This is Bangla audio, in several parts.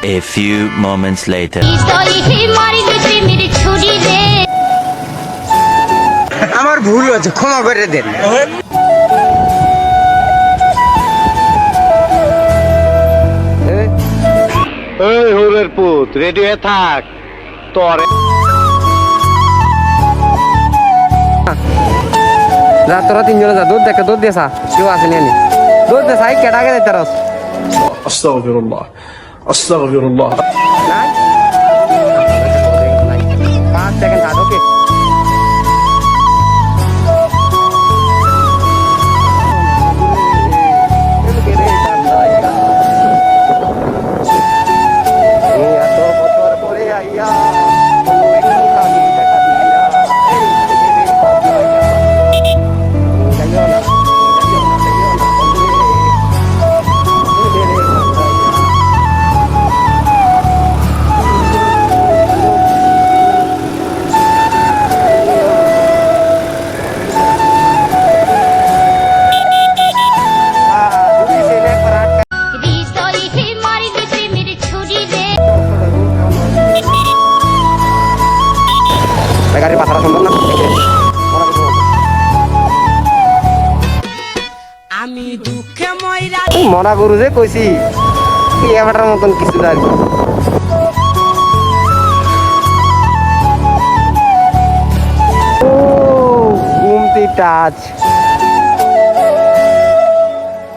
A few moments later. আমার ভুল হয়েছে, ক্ষমা করে দেন। এই হরের পুত রেডি হয়ে থাক তোর যা তোরা তিনজনে যা দুধ দেখে দুধ দিয়ে সা কেউ আসেনি আনি দুধ দিয়ে সাই কেটা গে দিতে রস أستغفر الله أستغفر الله 5 সেকেন্ড হাত ওকে গাড়ির পাশাটা সম্ভব না আমি দুঃখে ময়রা মরা গরু যে কইছি এবারটার মতন কিছু আর কি ঘুমতি টাচ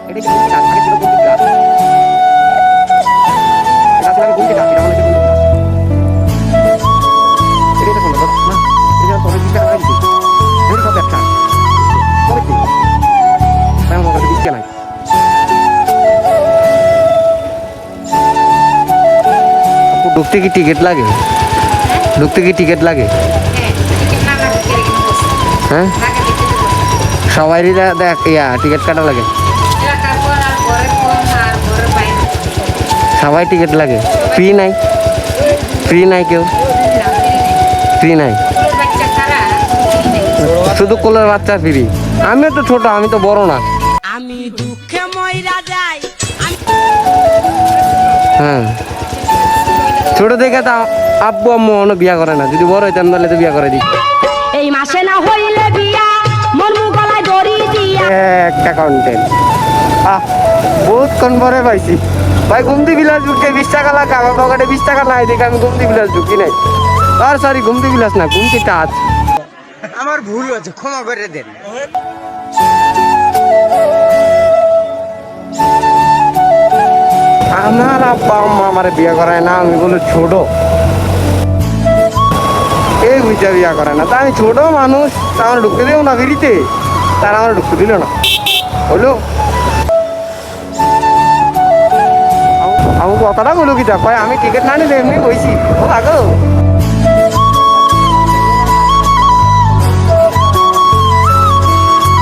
এটা কি ঘুমতি টাচ আগে ছিল ঘুমতি টাচ এটা আসলে ঘুমতি টাচ এটা মানে ঘুমতি টাচ এটা তো সম্ভব না এটা তো কিছু টাকা দিছি এটা তো ব্যবসা কবে দিই আমি মনে করি দিচ্ছি না ঢুকতে কি টিকিট লাগে ঢুকতে কি টিকিট লাগে হ্যাঁ সবারই দেখ ইয়া টিকিট কাটা লাগে সবাই টিকিট লাগে ফ্রি নাই ফ্রি নাই কেউ ফ্রি নাই শুধু কোলের বাচ্চা ফ্রি আমিও তো ছোট আমি তো বড় না আমি দুঃখে ময়রা যাই হ্যাঁ ছোট থেকে তা আব্বু আম্মু অনেক বিয়া করে না যদি বড় হইতাম তাহলে তো বিয়া করে দিই এই মাসে না হইলে বিয়া মন মু গলায় দড়ি দিয়া একটা কন্টেন্ট বহুত কোন পরে পাইছি ভাই ঘুমতি বিলাস ঢুকতে 20 টাকা লাগে আমার পকেটে 20 টাকা নাই দেখে আমি ঘুমতি বিলাস ঢুকি নাই আর সরি ঘুমতি বিলাস না ঘুমতি টাচ আমার ভুল হয়েছে, ক্ষমা করে দেন। আমার আব্বা আম্মা আমার বিয়ে করায় না আমি বলো ছোট এই বুঝা বিয়া করে না তা আমি ছোট মানুষ তা আমার ঢুকতে দেবো না ফিরিতে তারা আমার ঢুকতে দিল না হলো আমি কথাটা বলো কি কয় আমি টিকিট না নিলে এমনি বইছি ও আগো